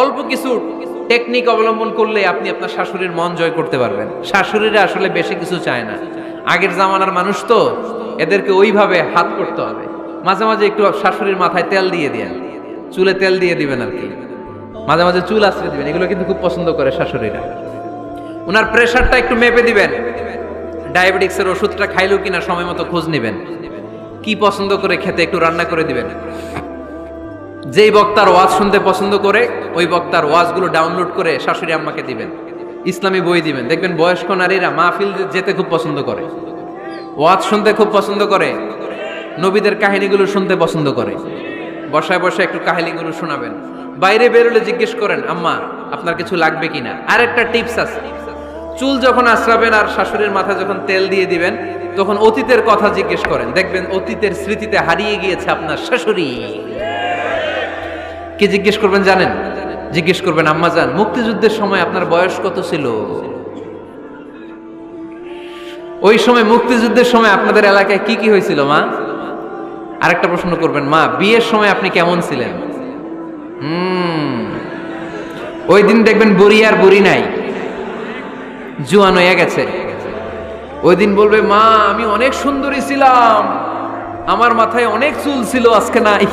অল্প কিছু টেকনিক অবলম্বন করলে আপনি আপনার শাশুড়ির মন জয় করতে পারবেন। শাশুড়িরা আসলে বেশি কিছু চায় না, আগের জামানার মানুষ তো, এদেরকে ওইভাবে হাত করতে হবে। মাঝে মাঝে একটু শাশুড়ির মাথায় তেল দিয়ে দেন, চুলে তেল দিয়ে দিবেন আর কি, মাঝে মাঝে চুল আশ্রয় দিবেন, এগুলো কিন্তু খুব পছন্দ করে শাশুড়িরা। ওনার প্রেশারটা একটু মেপে দিবেন, ডায়াবেটিক্সের ওষুধটা খাইলো কিনা সময় মতো খোঁজ নেবেন, কি পছন্দ করে খেতে একটু রান্না করে দিবেন। যেই বক্তার ওয়াজ শুনতে পছন্দ করে ওই বক্তার ওয়াজগুলো ডাউনলোড করে শাশুড়ি আম্মাকে দিবেন, ইসলামী বই দিবেন। দেখবেন বয়স্ক নারীরা মাহফিল যেতে খুব পছন্দ করে, ওয়াজ শুনতে খুব পছন্দ করে, নবীদের কাহিনীগুলো শুনতে পছন্দ করে। বসায় বসে একটু কাহিনীগুলো শোনাবেন। বাইরে বেরোলে জিজ্ঞেস করেন, আম্মা আপনার কিছু লাগবে কিনা। আর একটা টিপস আছে, চুল যখন আশ্রাবেন আর শাশুড়ির মাথায় যখন তেল দিয়ে দিবেন তখন অতীতের কথা জিজ্ঞেস করেন, দেখবেন অতীতের স্মৃতিতে হারিয়ে গিয়েছে আপনার শাশুড়ি। কি জিজ্ঞেস করবেন জানেন? জিজ্ঞেস করবেন, আম্মা জান মুক্তিযুদ্ধের সময় আপনার বয়স কত ছিল? ওই সময় মুক্তিযুদ্ধের সময় আপনাদের এলাকায় কি কি হয়েছিল মা? আরেকটা প্রশ্ন করবেন, মা বিয়ের সময় আপনি কেমন ছিলেন? ওই দিন দেখবেন বুড়ি আর বুড়ি নাই, জুয়ান হয়ে গেছে। ওই দিন বলবে, মা আমি অনেক সুন্দরী ছিলাম, আমার মাথায় অনেক চুল ছিল, আজকে নাই।